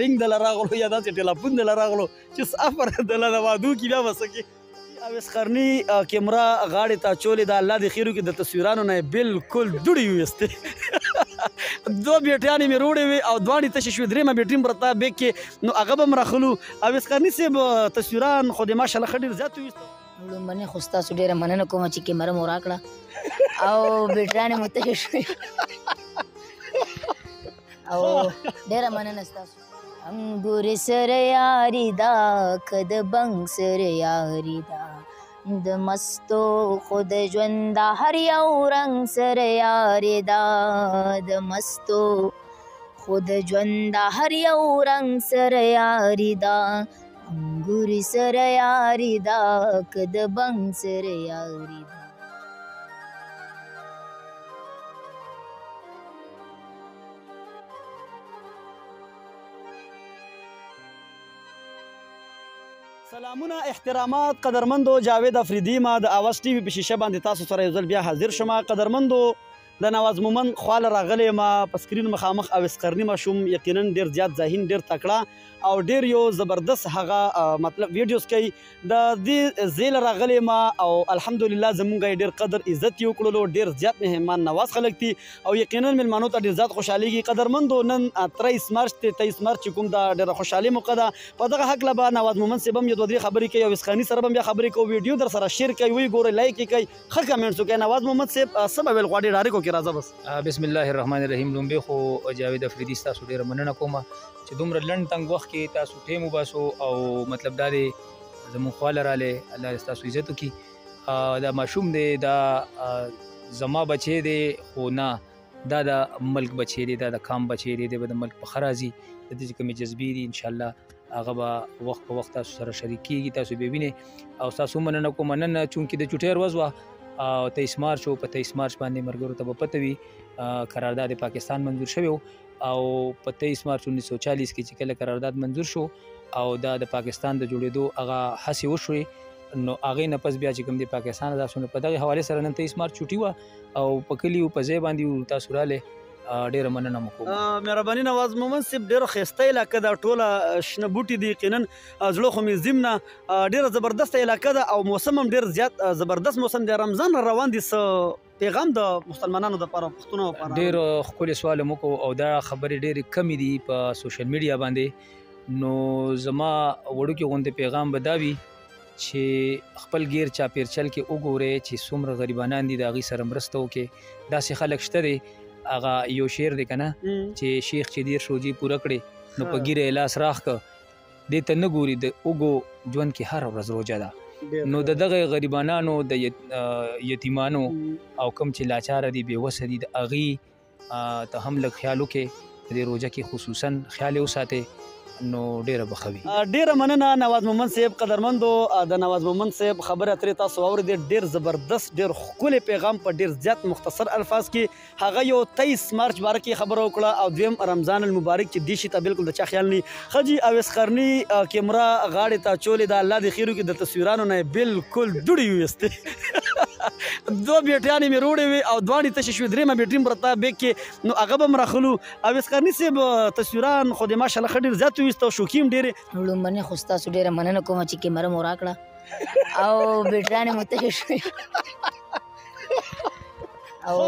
رنګ دله راغلو یا داسې ټیلیفون دله راغلو چې سافر دله د وادو کې بیا به څه کې اویس قرني کیمرا غاړې ته اچولې ده الله دې خیر وکړي د تصویرانو نه یې بالکل دوړې ویستې دوه بیټیانې مې روړې وې او دواړې تشې شوې درېیمه بیټي م پرته بیګ کې نو هغه به م راخلو اویس قرني صاحب تصویران خو دې ماشاءالله ښه ډېر زیات وویستل لومړنۍ خو ستاسو ډېره مننه کوم چې کیمره مو راکړه او بیټرانې مو تشې شوې او ډېره مننه ستاسو انګور سره یاري دا که د بنګ سره یاري دا د مستو خو د ژونده هر یو رنګ سره یاري دا د مستو خو د ژونده هر یو رنګ سره یاري دا انګور سره یاري دا که د بنګ سره یاري دا سلامونه احترامات قدرمندو جاوید افریدی ما د اواز ټي وي په شیشه باندې تاسو سره یو ځل بیا حاضر شوم قدرمندو د نواز مومن خواله راغلی ما په سکرین مخامخ اویس قرني ماشوم یقینا ډېر زیات ذهین ډېر تکړه او ډېر یو زبردست هغه مطلب ویډیوز کوي د دې ځای له راغلی ما او الحمدلله زمونږ یې ډېر قدر عزت یې وکړلو ډېر زیات مهمان نواز خلک دي او یقینا میلمانو ته ډېر زیات خوشحالېږي قدرمندو نن 23 مارچ دی 23 مارچ چې کوم دا ډېره خوشحالي موقع ده په دغه هکله به نواز مومن صاحب هم یو دوه درې خبرې کوي اویس قرني سره به هم بیا خبرې کوو ویډیو در سره شیر کوي ویې ګورئ لایک یې کوي ښه کمنټس وکړئ نواز محمد صاحب څه به ویل غواړې ډایرکټ وکړې راځه بس بسم الله الرحمن الرحیم لومبې خو جاوید افریدي ستاسو ډېره مننه کوم چې دومره لنډ تنګ وخت کې تاسو ټیم وباسو او مطلب دا دی زموږ خواله رالی الله دې ستاسو عزت وکړي دا ماشوم دی دا زما بچی دی خو نه دا د ملک بچی دی دا د کام بچی دی به د ملک په ښه راځي د دې چې کومې جذبې دي انشاءالله هغه به وخت په وخت تاسو سره شریک کېږي تاسو به وینئ او ستاسو مننه کوم نن چونکې د چوټۍ ورځ وه او 23 مارچ او په 23 مارچ باندې ملګرو ته به پته وي قرارداد پاکستان منظور شوی او په 23 مارچ 1940 کې چې کله قرارداد منظور شو او دا د پاکستان د جوړېدو هغه هڅې وشوې نو هغې نه پس بیا چې کوم د پاکستان داسونه په دغې حوالې سره نن 23 مارچ چوټي وه او په کلیو په ځای باندې تاسو رالی ډېره مننه مو کوم مهرباني نواز مومن صاحب ډېره ښایسته علاقه ده ټوله شنه بوټي دي یقینا زړه خو مې زیم نه ډېره زبردسته علاقه ده او موسم هم ډېر زیات زبردست موسم دی رمضان روان دي څه پیغام د مسلمانانو دپاره پښتنو لپاره ډېر ښکلی سوال مو کو او دا خبرې ډېرې کمې دي په سوشل میډیا باندې نو زما وړوکې غوندې پیغام به دا وي چې خپل غیر چاپیرچل کې وګورئ چې څومره غریبانان دي د هغوی سره مرسته وکړئ داسې خلک شته دی هغه یو شعر دی که نه چې شیخ چې دیر روجې پوره کړې نو په ګیره یې لاس راخ که دې ته نه ګوري د اوږو ژوند کې هره ورځ روجه ده نو د دغه غریبانانو د یتیمانو او کم چې لاچاره دي بېوسه دي د هغې ته هم لږ خیال وکړئ په دې روجه کې خصوصا خیال یې وساتئ نو ډیره بخوي ډیره مننه نواز مومن صاحب قدرمندو د نواز مومن صاحب خبره اترې تاسو واورېدې ډیر زبردست ډیر ښکلی پیغام په ډیر زیات مختصر الفاظ کې هغه یو 23 مارچ باره کې خبره وکړه او دویم رمضان المبارک چې دې شي ته بالکل د چا خیال نه ښه جي اویس قرني کیمرا غاړې ته اچولې ده الله دې خیر وکړي د تصویرانو نه بالکل دوړې ویستې دوه بیټیانې مې روړې وې او دواړې تشې شوې درېیمه بیټي م پرته بیګ کې نو هغه به م راخلو اویس قرني صاحب تصویران خو دې ماشاءالله ښه ډېر زیات وویسته او شوقي هم ډېرې لومړنۍ خو ستاسو ډېره مننه کوم چې کیمره مو راکړه او بیټرانې مو تشې شوې او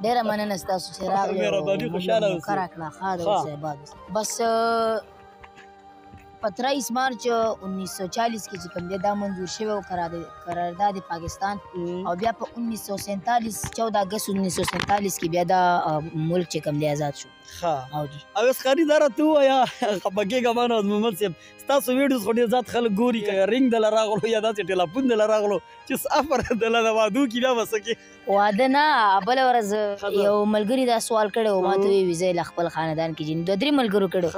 ډېره مننه ستاسو چې راغلې مهرباني خوشحاله اوسئ ښه راکړه ښه د اوسئ آباد بس په 23 مارچ 1940 کې چې کوم دی دا منظور شوی و قرارداد پاکستان او بیا په 1947 14 اګست 1947 کې بیا دا ملک چې کوم دی آزاد شو اویس قرني دا راته ووایه خفه کېږه ما نواز محمد صاحب ستاسو ویډیوز خو ډېر زیات خلک ګوري که رنګ دله راغلو یا داسې ټیلیفون دله راغلو چې سفر دله د وادو کې بیا به څه کې واده نه بله ورځ یو ملګري دا سوال کړی و ما ته ویې وي زه له خپل خاندان کې ځینې 2-3 ملګرو کړی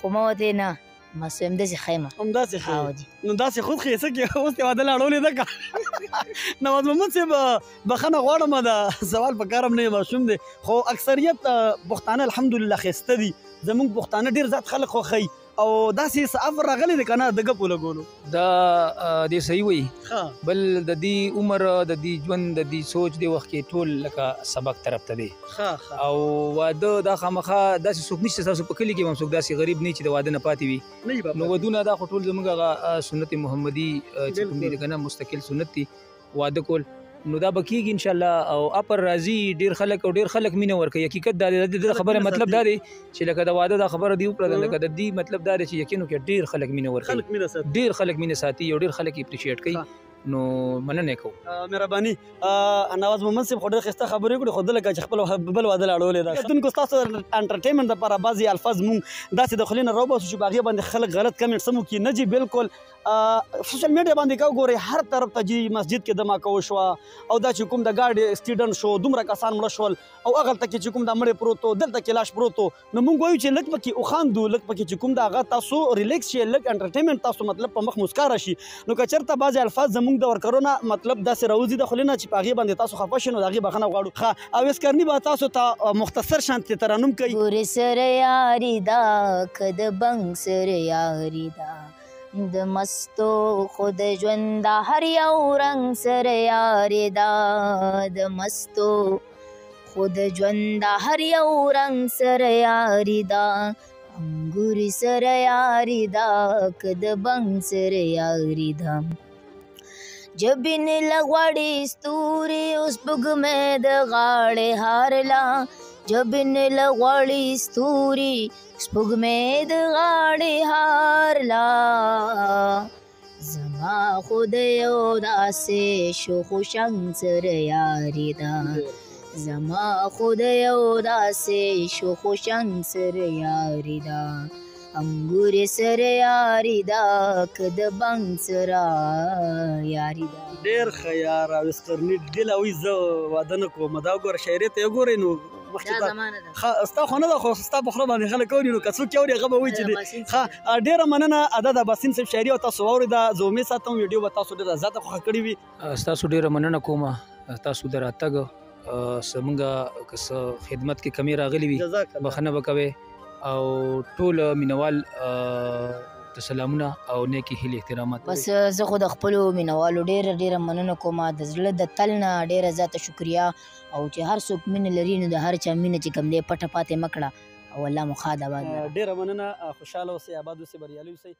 خو ما ورته نه بس همداسې ښه یم همداسې ښه نو داسې خود ښایسته کې اوس دې واده له اړولې ده که نواز محمد صاحب بخښنه غواړم دا سوال په کار هم نه ماشوم دی خو اکثریت پښتانه الحمدلله ښایسته دي زموږ پښتانه ډېر زیات خلک خوښوي او داسې څه افر راغلی دی که نه د ګپو لګولو دا دې صحیح وایي بل د دې عمر د دې ژوند د دې سوچ دې وخت کې ټول لکه سبق طرف ته دی او واده دا خامخا داسې څوک نشته ستاسو په کلي کې هم څوک داسې غریب نه چې د واده نه پاتې وي نو ودونه دا خو ټول زموږ هغه سنت محمدي چې کوم دی که نه مستقل سنت دي واده کول نو دا به کېږي انشاءالله او اپر راځي ډېر خلک او ډېر خلک مینه ورکوي حقیقت دا دی د خبره مطلب دا دی چې لکه د واده دا خبره دې وکړه لکه د دې مطلب دا دی چې یقین وکړي ډېر خلک مینه ورکوي ډېر خلک مینه ساتي او ډېر خلک یې اپریشیټ کوي نو مننه کوو مهرباني نواز محمد صاحب خو ډېر ښایسته خبرې کړې خو ده لکه چې خپل بل واده لا اړولې ده کتونکو ستاسو انټرټینمنټ دپاره بعضې الفاظ مونږ داسې د خولې نه راوباسو چې په هغې باندې خلک غلط کمنټ سم وکړي نه جي بالکل سوشل میډیا باندې که وګورئ هر طرف ته جي مسجد کې دماکه وشوه او دا چې کوم د ګاډي اکسیډنټ شو دومره کسان مړه شول او هغلته کې چې کوم دا مړی پروت و دلته کې لاش پروت و نو مونږ وایو چې لږ پکې وخاندو لږ پکې چې کوم د هغه تاسو ریلیکس شي لږ انټرټینمنټ تاسو مطلب په مخ مسکا راشي نو که چېرته بعضې الفاظ زموږ د ورکرو نه مطلب داسې راوځي د خولې نه چې په هغې باندې تاسو خفه شئ نو د هغې بخښنه غواړو ښه او اسکرني به تاسو ته مختصر شانتې ترنم کوي ګورې سره یاري دا که د بنګ سره یاري دا د مستو خود ژوند دا هر یو رنګ سره یاري دا د مستو خود ژوند دا هر یو رنګ سره یاري دا انګوري سره یاري دا که د بنګ سره یاري دا جبین لغواړي ستوري اوس سپوږمۍ د غاړې هارلا جبین لغواړي ستوري سپوږمۍ د غاړې هارلا زما خو د یو داسې شوخ و شنګ سره یاري ده زما خو د یو داسې شوخ و شنګ سره یاري ده انګورې سره یاري ده که د بنګ سره یاري ده ډېر ښه یار او اسکرني ډیله وایي زه واده نه کوم دا وګوره شاعري ته یې وګورئ نو ستا خو نه ده خو ستا په خوله باندې خلک اوري نو که څوک یې اوري هغه به وایي چې ښه ډېره مننه ادا د باسین صاحب شاعري او تاسو واورېده زه امید ساتم ویډیو به تاسو ډېره زیاته خوښه کړې وي ستاسو ډېره مننه کومه تاسو د راتګ زموږ که څه خدمت کې کمی راغلي وي بخښنه به کوئ او ټول مینوال ته سلامونه او نیکی هیلې احترامات بس زه خو د خپلو مینوالو ډېره مننه کوم د زړه د تل نه ډېره زیاته شکریا او چې هر څوک مینه لري نو د هر چا مینه چې کوم دی پټه پاتې مه کړه او الله مو ښاد آباد ډېره مننه خوشحاله اوسئ آباد اوسئ بریالي اوسئ